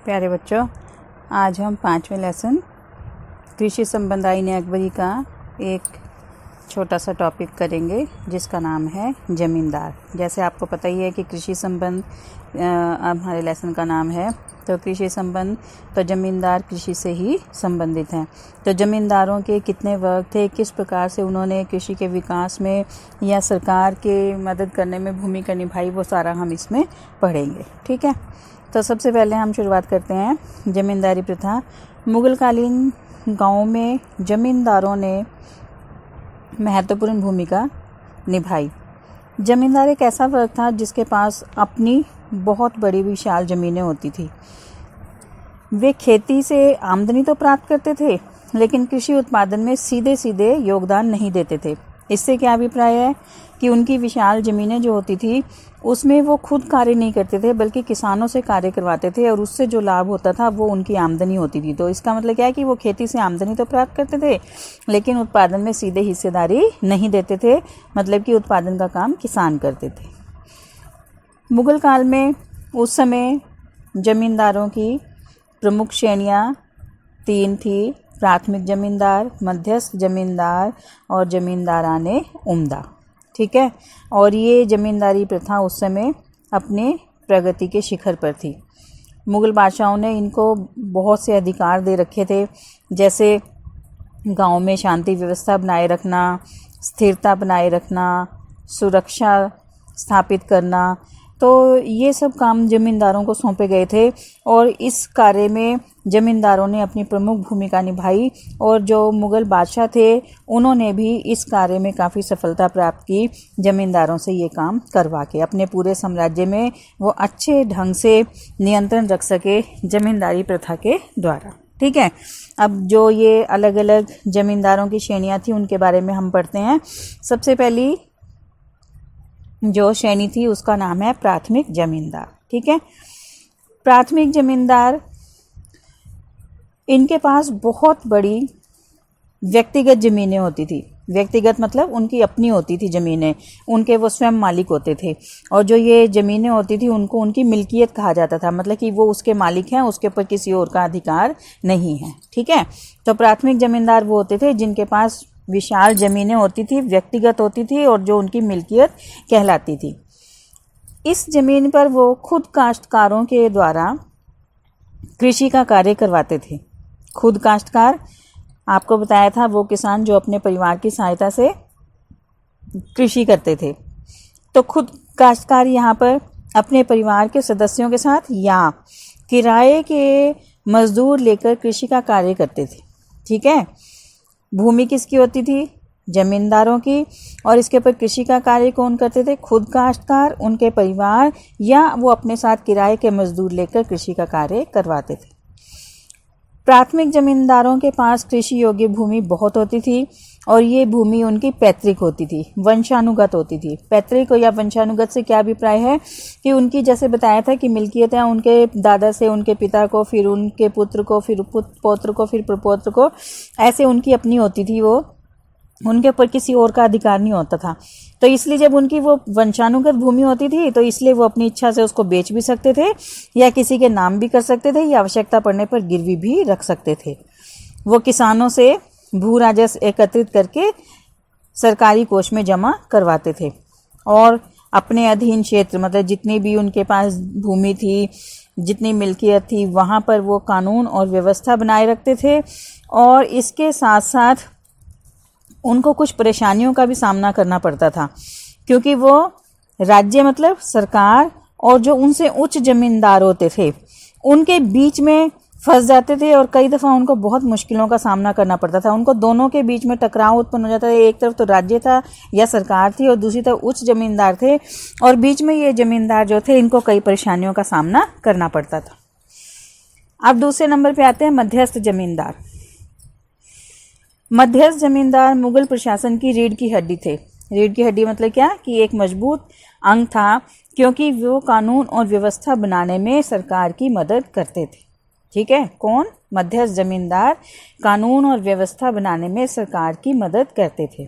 प्यारे बच्चों, आज हम 5वें लेसन कृषि संबंध आईन अकबरी का एक छोटा सा टॉपिक करेंगे जिसका नाम है ज़मींदार। जैसे आपको पता ही है कि कृषि संबंध हमारे लेसन का नाम है, तो कृषि संबंध तो ज़मींदार कृषि से ही संबंधित हैं। तो ज़मींदारों के कितने वर्ग थे, किस प्रकार से उन्होंने कृषि के विकास में या सरकार के मदद करने में भूमिका निभाई, वो सारा हम इसमें पढ़ेंगे। ठीक है, तो सबसे पहले हम शुरुआत करते हैं ज़मींदारी प्रथा। मुगलकालीन गाँव में ज़मींदारों ने महत्वपूर्ण भूमिका निभाई। ज़मींदार एक ऐसा वर्ग था जिसके पास अपनी बहुत बड़ी विशाल ज़मीनें होती थी। वे खेती से आमदनी तो प्राप्त करते थे, लेकिन कृषि उत्पादन में सीधे सीधे योगदान नहीं देते थे। इससे क्या अभिप्राय है कि उनकी विशाल ज़मीनें जो होती थी उसमें वो खुद कार्य नहीं करते थे, बल्कि किसानों से कार्य करवाते थे और उससे जो लाभ होता था वो उनकी आमदनी होती थी। तो इसका मतलब क्या है कि वो खेती से आमदनी तो प्राप्त करते थे, लेकिन उत्पादन में सीधे हिस्सेदारी नहीं देते थे, मतलब कि उत्पादन का काम किसान करते थे। मुगल काल में उस समय ज़मींदारों की प्रमुख श्रेणियाँ 3 थी: प्राथमिक ज़मींदार, मध्यस्थ ज़मींदार और ज़मींदाराने उम्दा। ठीक है, और ये ज़मींदारी प्रथा उस समय अपने प्रगति के शिखर पर थी। मुग़ल बादशाहों ने इनको बहुत से अधिकार दे रखे थे, जैसे गांव में शांति व्यवस्था बनाए रखना, स्थिरता बनाए रखना, सुरक्षा स्थापित करना। तो ये सब काम ज़मींदारों को सौंपे गए थे और इस कार्य में ज़मींदारों ने अपनी प्रमुख भूमिका निभाई। और जो मुग़ल बादशाह थे उन्होंने भी इस कार्य में काफ़ी सफलता प्राप्त की, ज़मींदारों से ये काम करवा के अपने पूरे साम्राज्य में वो अच्छे ढंग से नियंत्रण रख सके ज़मींदारी प्रथा के द्वारा। ठीक है, अब जो ये अलग अलग ज़मींदारों की श्रेणियाँ थी उनके बारे में हम पढ़ते हैं। सबसे पहली जो श्रेणी थी उसका नाम है प्राथमिक ज़मींदार। ठीक है, प्राथमिक ज़मींदार, इनके पास बहुत बड़ी व्यक्तिगत ज़मीनें होती थी। व्यक्तिगत मतलब उनकी अपनी होती थी ज़मीनें, उनके वो स्वयं मालिक होते थे। और जो ये ज़मीनें होती थी उनको उनकी मिल्कियत कहा जाता था, मतलब कि वो उसके मालिक हैं, उसके ऊपर किसी और का अधिकार नहीं है। ठीक है, तो प्राथमिक ज़मींदार वो होते थे जिनके पास विशाल ज़मीनें होती थी, व्यक्तिगत होती थी और जो उनकी मिल्कियत कहलाती थी। इस ज़मीन पर वो खुद काश्तकारों के द्वारा कृषि का कार्य करवाते थे। खुद काश्तकार, आपको बताया था, वो किसान जो अपने परिवार की सहायता से कृषि करते थे। तो खुद काश्तकार यहाँ पर अपने परिवार के सदस्यों के साथ या किराए के मजदूर लेकर कृषि का कार्य करते थे। ठीक है, भूमि किसकी होती थी? ज़मींदारों की। और इसके ऊपर कृषि का कार्य कौन करते थे? खुद काश्तकार, उनके परिवार, या वो अपने साथ किराए के मजदूर लेकर कृषि का कार्य करवाते थे। प्राथमिक ज़मींदारों के पास कृषि योग्य भूमि बहुत होती थी और ये भूमि उनकी पैतृक होती थी, वंशानुगत होती थी। पैतृक या वंशानुगत से क्या अभिप्राय है कि उनकी, जैसे बताया था कि मिल्कियत है उनके दादा से उनके पिता को, फिर उनके पुत्र को, फिर पौत्र को, फिर प्रपौत्र को, ऐसे उनकी अपनी होती थी। वो उनके ऊपर किसी और का अधिकार नहीं होता था। तो इसलिए जब उनकी वो वंशानुगत भूमि होती थी तो इसलिए वो अपनी इच्छा से उसको बेच भी सकते थे या किसी के नाम भी कर सकते थे या आवश्यकता पड़ने पर गिरवी भी रख सकते थे। वो किसानों से भू राजस्व एकत्रित करके सरकारी कोष में जमा करवाते थे और अपने अधीन क्षेत्र, मतलब जितनी भी उनके पास भूमि थी, जितनी मिल्कियत थी, वहाँ पर वो कानून और व्यवस्था बनाए रखते थे। और इसके साथ साथ उनको कुछ परेशानियों का भी सामना करना पड़ता था, क्योंकि वो राज्य मतलब सरकार और जो उनसे उच्च ज़मींदार होते थे उनके बीच में फंस जाते थे और कई दफ़ा उनको बहुत मुश्किलों का सामना करना पड़ता था। उनको दोनों के बीच में टकराव उत्पन्न हो जाता था। एक तरफ तो राज्य था या सरकार थी और दूसरी तरफ उच्च ज़मींदार थे, और बीच में ये ज़मींदार जो थे इनको कई परेशानियों का सामना करना पड़ता था। अब दूसरे नंबर पे आते हैं मध्यस्थ ज़मींदार। मध्यस्थ ज़मींदार मुग़ल प्रशासन की रीढ़ की हड्डी थे। रीढ़ की हड्डी मतलब क्या कि एक मजबूत अंग था, क्योंकि वो कानून और व्यवस्था बनाने में सरकार की मदद करते थे। ठीक है, कौन? मध्यस्थ ज़मींदार कानून और व्यवस्था बनाने में सरकार की मदद करते थे।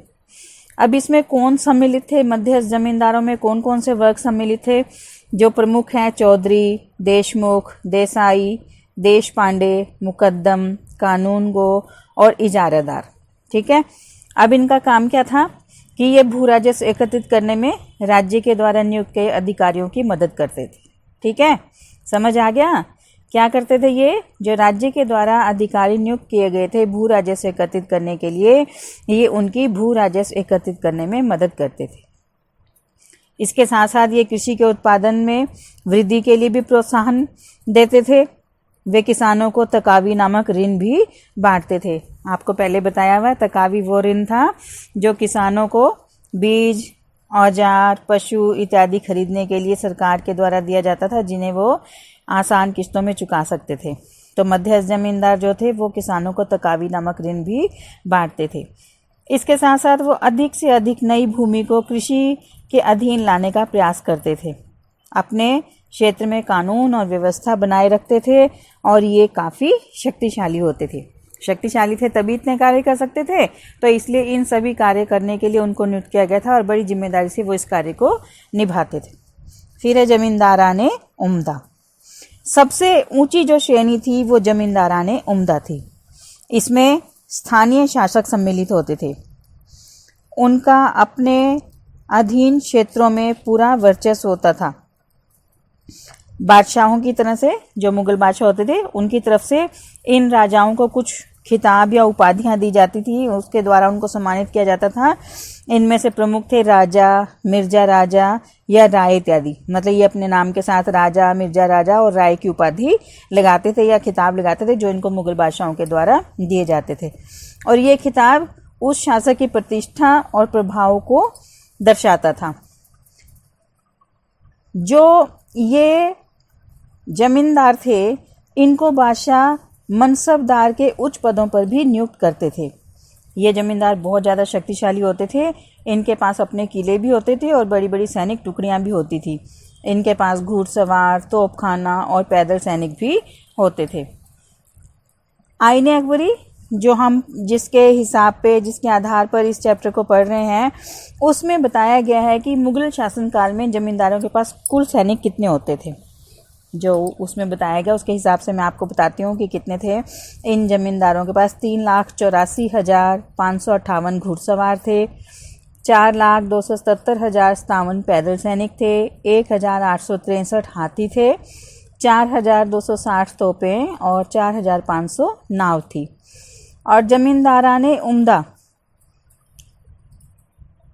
अब इसमें कौन सम्मिलित थे? मध्यस्थ ज़मींदारों में कौन कौन से वर्ग सम्मिलित थे? जो प्रमुख हैं चौधरी, देशमुख, देसाई, देश पांडे, मुकद्दम, कानून गो और इजारादार। ठीक है, अब इनका काम क्या था कि ये भू राजस्व एकत्रित करने में राज्य के द्वारा नियुक्त किए अधिकारियों की मदद करते थे। ठीक है, समझ आ गया? क्या करते थे ये? जो राज्य के द्वारा अधिकारी नियुक्त किए गए थे भू राजस्व एकत्रित करने के लिए, ये उनकी भू राजस्व एकत्रित करने में मदद करते थे। इसके साथ साथ ये कृषि के उत्पादन में वृद्धि के लिए भी प्रोत्साहन देते थे। वे किसानों को तकावी नामक ऋण भी बांटते थे। आपको पहले बताया हुआ है, तकावी वो ऋण था जो किसानों को बीज, औजार, पशु इत्यादि खरीदने के लिए सरकार के द्वारा दिया जाता था, जिन्हें वो आसान किस्तों में चुका सकते थे। तो मध्यस्थ जमींदार जो थे वो किसानों को तकावी नामक ऋण भी बांटते थे। इसके साथ साथ वो अधिक से अधिक नई भूमि को कृषि के अधीन लाने का प्रयास करते थे। अपने क्षेत्र में कानून और व्यवस्था बनाए रखते थे और ये काफ़ी शक्तिशाली होते थे। शक्तिशाली थे तभी इतने कार्य कर सकते थे, तो इसलिए इन सभी कार्य करने के लिए उनको नियुक्त किया गया था और बड़ी जिम्मेदारी से वो इस कार्य को निभाते थे। फिर है जमींदाराने उम्दा। सबसे ऊंची जो श्रेणी थी वो जमींदाराने उम्दा थी। इसमें स्थानीय शासक सम्मिलित होते थे। उनका अपने अधीन क्षेत्रों में पूरा वर्चस्व होता था। बादशाहों की तरह से, जो मुगल बादशाह होते थे, उनकी तरफ से इन राजाओं को कुछ खिताब या उपाधियां दी जाती थी, उसके द्वारा उनको सम्मानित किया जाता था। इनमें से प्रमुख थे राजा, मिर्जा राजा या राय इत्यादि। मतलब ये अपने नाम के साथ राजा, मिर्जा राजा और राय की उपाधि लगाते थे या खिताब लगाते थे, जो इनको मुगल बादशाहों के द्वारा दिए जाते थे। और ये खिताब उस शासक की प्रतिष्ठा और प्रभाव को दर्शाता था। जो ये जमींदार थे, इनको बादशाह मनसबदार के उच्च पदों पर भी नियुक्त करते थे। ये जमींदार बहुत ज़्यादा शक्तिशाली होते थे। इनके पास अपने किले भी होते थे और बड़ी बड़ी सैनिक टुकड़ियां भी होती थी। इनके पास घुड़सवार, तोपखाना और पैदल सैनिक भी होते थे। आईने अकबरी, जो हम जिसके हिसाब पे, जिसके आधार पर इस चैप्टर को पढ़ रहे हैं, उसमें बताया गया है कि मुगल शासनकाल में जमींदारों के पास कुल सैनिक कितने होते थे। जो उसमें बताया गया उसके हिसाब से मैं आपको बताती हूँ कि कितने थे। इन जमींदारों के पास 3,84,558 घुड़सवार थे, 4,277,057 पैदल सैनिक थे, 1,863 हाथी थे, 4,260 तोपें और 4,500 नाव थी। और जमींदाराने उम्दा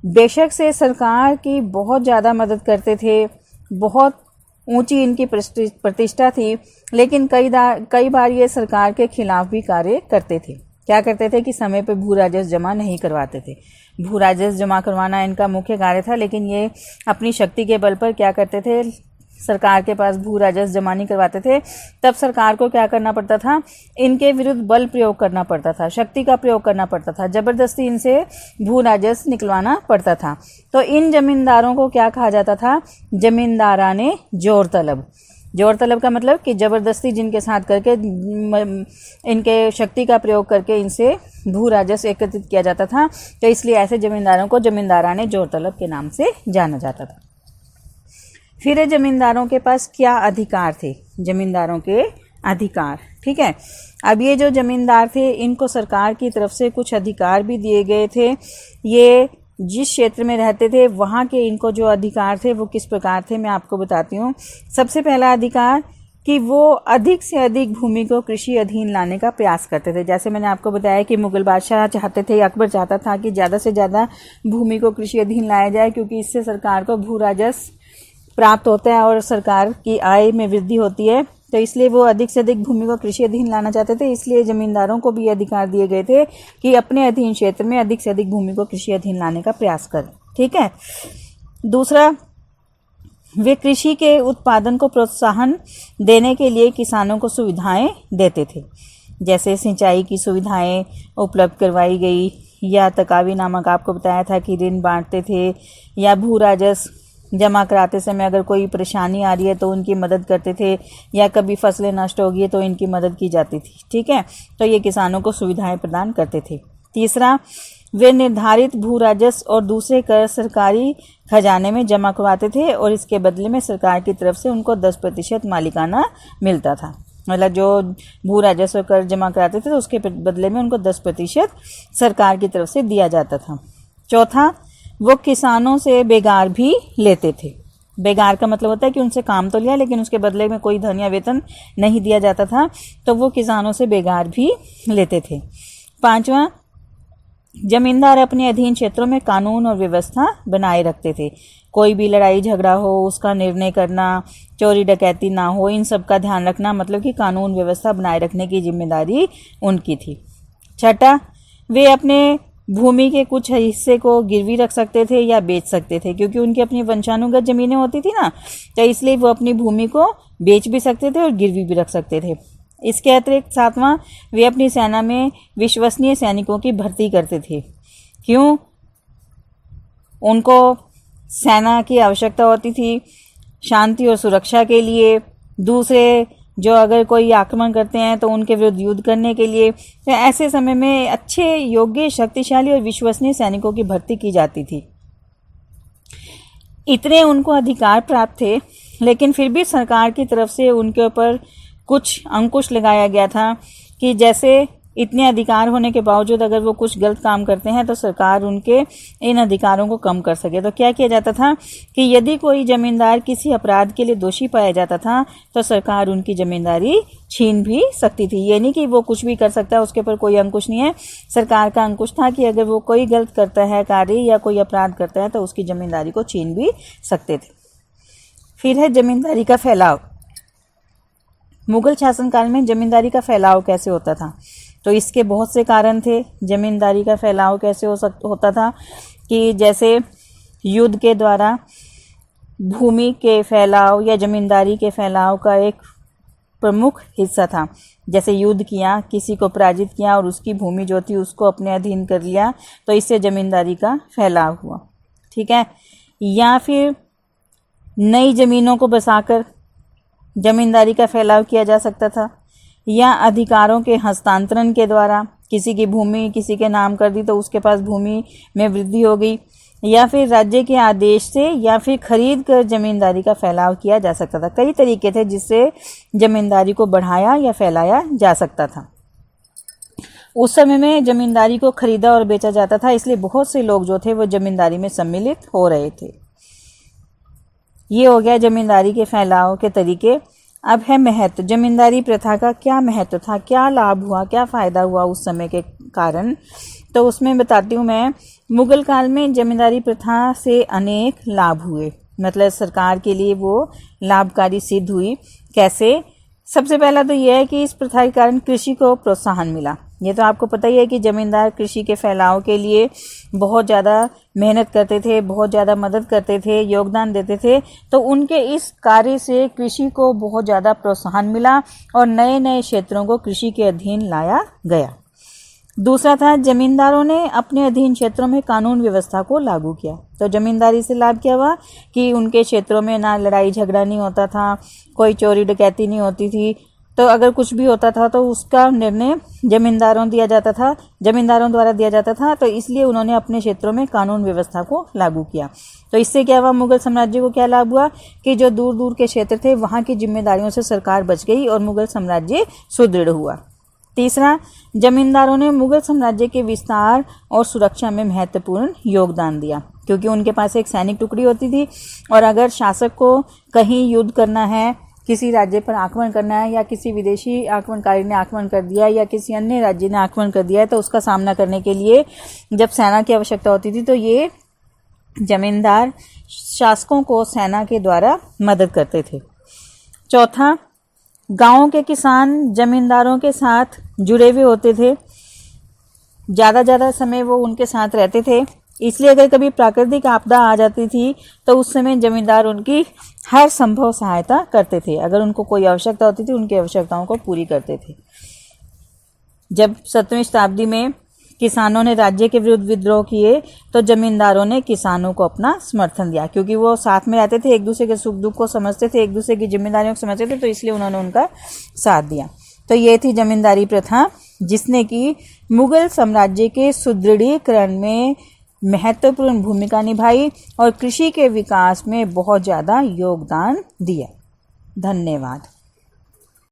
बेशक से सरकार की बहुत ज़्यादा मदद करते थे, बहुत ऊंची इनकी प्रतिष्ठा थी, लेकिन कई बार ये सरकार के खिलाफ भी कार्य करते थे। क्या करते थे कि समय पे भू राजस्व जमा नहीं करवाते थे। भू राजस्व जमा करवाना इनका मुख्य कार्य था, लेकिन ये अपनी शक्ति के बल पर क्या करते थे, सरकार के पास भू राजस्व जमा नहीं करवाते थे। तब सरकार को क्या करना पड़ता था, इनके विरुद्ध बल प्रयोग करना पड़ता था, शक्ति का प्रयोग करना पड़ता था, जबरदस्ती इनसे भू राजस्व निकलवाना पड़ता था। तो इन जमींदारों को क्या कहा जाता था, जमींदाराने जोर तलब। जोर तलब का मतलब कि जबरदस्ती जिनके साथ करके, इनके शक्ति का प्रयोग करके इनसे भू राजस्व एकत्रित किया जाता था। तो इसलिए ऐसे जमींदारों को जमींदाराने जोर तलब के नाम से जाना जाता था। फिर जमींदारों के पास क्या अधिकार थे, जमींदारों के अधिकार। ठीक है, अब ये जो जमींदार थे, इनको सरकार की तरफ से कुछ अधिकार भी दिए गए थे। ये जिस क्षेत्र में रहते थे वहाँ के इनको जो अधिकार थे वो किस प्रकार थे, मैं आपको बताती हूँ। सबसे पहला अधिकार कि वो अधिक से अधिक भूमि को कृषि अधीन लाने का प्रयास करते थे। जैसे मैंने आपको बताया कि मुगल बादशाह चाहते थे, अकबर चाहता था कि ज़्यादा से ज़्यादा भूमि को कृषि अधीन लाया जाए, क्योंकि इससे सरकार को भू राजस्व प्राप्त होता है और सरकार की आय में वृद्धि होती है। तो इसलिए वो अधिक से अधिक भूमि को कृषि अधीन लाना चाहते थे। इसलिए जमींदारों को भी अधिकार दिए गए थे कि अपने अधीन क्षेत्र में अधिक से अधिक भूमि को कृषि अधीन लाने का प्रयास करें। ठीक है। दूसरा, वे कृषि के उत्पादन को प्रोत्साहन देने के लिए किसानों को सुविधाएं देते थे, जैसे सिंचाई की सुविधाएं उपलब्ध करवाई गई, या तकावी नामक आपको बताया था कि ऋण बांटते थे, या भू राजस्व जमा कराते समय अगर कोई परेशानी आ रही है तो उनकी मदद करते थे, या कभी फसलें नष्ट हो गई तो इनकी मदद की जाती थी। ठीक है, तो ये किसानों को सुविधाएं प्रदान करते थे। तीसरा, वे निर्धारित भू राजस्व और दूसरे कर सरकारी खजाने में जमा करवाते थे और इसके बदले में सरकार की तरफ से उनको 10% मालिकाना मिलता था। मतलब जो भू राजस्व कर जमा कराते थे तो उसके बदले में उनको 10% सरकार की तरफ से दिया जाता था। चौथा, वो किसानों से बेगार भी लेते थे। बेगार का मतलब होता है कि उनसे काम तो लिया लेकिन उसके बदले में कोई धन या वेतन नहीं दिया जाता था, तो वो किसानों से बेगार भी लेते थे। पांचवा, जमींदार अपने अधीन क्षेत्रों में कानून और व्यवस्था बनाए रखते थे। कोई भी लड़ाई झगड़ा हो उसका निर्णय करना, चोरी डकैती ना हो, इन सब का ध्यान रखना, मतलब कि कानून व्यवस्था बनाए रखने की जिम्मेदारी उनकी थी। छठा, वे अपने भूमि के कुछ हिस्से को गिरवी रख सकते थे या बेच सकते थे, क्योंकि उनकी अपनी वंशानुगत जमीनें होती थी ना, तो इसलिए वो अपनी भूमि को बेच भी सकते थे और गिरवी भी रख सकते थे। इसके अतिरिक्त सातवां, वे अपनी सेना में विश्वसनीय सैनिकों की भर्ती करते थे। क्यों? उनको सेना की आवश्यकता होती थी शांति और सुरक्षा के लिए, दूसरे जो अगर कोई आक्रमण करते हैं तो उनके विरुद्ध युद्ध करने के लिए। तो ऐसे समय में अच्छे, योग्य, शक्तिशाली और विश्वसनीय सैनिकों की भर्ती की जाती थी। इतने उनको अधिकार प्राप्त थे, लेकिन फिर भी सरकार की तरफ से उनके ऊपर कुछ अंकुश लगाया गया था कि जैसे इतने अधिकार होने के बावजूद अगर वो कुछ गलत काम करते हैं तो सरकार उनके इन अधिकारों को कम कर सके। तो क्या किया जाता था कि यदि कोई जमींदार किसी अपराध के लिए दोषी पाया जाता था तो सरकार उनकी जमींदारी छीन भी सकती थी। ये नहीं कि वो कुछ भी कर सकता है, उसके ऊपर कोई अंकुश नहीं है। सरकार का अंकुश था कि अगर वो कोई गलत करता है कार्य या कोई अपराध करता है तो उसकी जमींदारी को छीन भी सकते थे। फिर है जमींदारी का फैलाव। मुगल शासनकाल में जमींदारी का फैलाव कैसे होता था? तो इसके बहुत से कारण थे। जमींदारी का फैलाव कैसे होता था कि जैसे युद्ध के द्वारा भूमि के फैलाव या जमींदारी के फैलाव का एक प्रमुख हिस्सा था। जैसे युद्ध किया, किसी को पराजित किया और उसकी भूमि जो थी उसको अपने अधीन कर लिया, तो इससे जमींदारी का फैलाव हुआ। ठीक है। या फिर नई ज़मीनों को बसाकर जमींदारी का फैलाव किया जा सकता था, या अधिकारों के हस्तांतरण के द्वारा किसी की भूमि किसी के नाम कर दी तो उसके पास भूमि में वृद्धि हो गई, या फिर राज्य के आदेश से या फिर खरीद कर जमींदारी का फैलाव किया जा सकता था। कई तरीके थे जिससे जमींदारी को बढ़ाया या फैलाया जा सकता था। उस समय में जमींदारी को खरीदा और बेचा जाता था, इसलिए बहुत से लोग जो थे वो जमींदारी में सम्मिलित हो रहे थे। ये हो गया जमींदारी के फैलाव के तरीके। अब है महत्व। जमींदारी प्रथा का क्या महत्व था, क्या लाभ हुआ, क्या फ़ायदा हुआ उस समय के कारण, तो उसमें बताती हूँ मैं। मुगल काल में जमींदारी प्रथा से अनेक लाभ हुए, मतलब सरकार के लिए वो लाभकारी सिद्ध हुई। कैसे? सबसे पहला तो यह है कि इस प्रथा के कारण कृषि को प्रोत्साहन मिला। ये तो आपको पता ही है कि जमींदार कृषि के फैलाव के लिए बहुत ज़्यादा मेहनत करते थे, बहुत ज़्यादा मदद करते थे, योगदान देते थे। तो उनके इस कार्य से कृषि को बहुत ज़्यादा प्रोत्साहन मिला और नए नए क्षेत्रों को कृषि के अधीन लाया गया। दूसरा था, जमींदारों ने अपने अधीन क्षेत्रों में कानून व्यवस्था को लागू किया। तो जमींदारी से लाभ क्या हुआ कि उनके क्षेत्रों में ना लड़ाई झगड़ा नहीं होता था, कोई चोरी डकैती नहीं होती थी। तो अगर कुछ भी होता था तो उसका निर्णय जमींदारों द्वारा दिया जाता था। तो इसलिए उन्होंने अपने क्षेत्रों में कानून व्यवस्था को लागू किया। तो इससे क्या हुआ, मुगल साम्राज्य को क्या लाभ हुआ कि जो दूर दूर के क्षेत्र थे वहाँ की जिम्मेदारियों से सरकार बच गई और मुगल साम्राज्य सुदृढ़ हुआ। तीसरा, जमींदारों ने मुगल साम्राज्य के विस्तार और सुरक्षा में महत्वपूर्ण योगदान दिया, क्योंकि उनके पास एक सैनिक टुकड़ी होती थी और अगर शासक को कहीं युद्ध करना है, किसी राज्य पर आक्रमण करना है, या किसी विदेशी आक्रमणकारी ने आक्रमण कर दिया या किसी अन्य राज्य ने आक्रमण कर दिया है, तो उसका सामना करने के लिए जब सेना की आवश्यकता होती थी तो ये जमींदार शासकों को सेना के द्वारा मदद करते थे। चौथा, गांवों के किसान जमींदारों के साथ जुड़े हुए होते थे, ज़्यादा समय वो उनके साथ रहते थे। इसलिए अगर कभी प्राकृतिक आपदा आ जाती थी तो उस समय जमींदार उनकी हर संभव सहायता करते थे। अगर उनको कोई आवश्यकता होती थी उनकी आवश्यकताओं को पूरी करते थे। जब 7वीं शताब्दी में किसानों ने राज्य के विरुद्ध विद्रोह किए तो जमींदारों ने किसानों को अपना समर्थन दिया, क्योंकि वो साथ में रहते थे, एक दूसरे के सुख दुख को समझते थे, एक दूसरे की जिम्मेदारियों को समझते थे, तो इसलिए उन्होंने उनका साथ दिया। तो ये थी जमींदारी प्रथा, जिसने कि मुगल साम्राज्य के सुदृढ़ीकरण में महत्वपूर्ण भूमिका निभाई और कृषि के विकास में बहुत ज़्यादा योगदान दिया। धन्यवाद।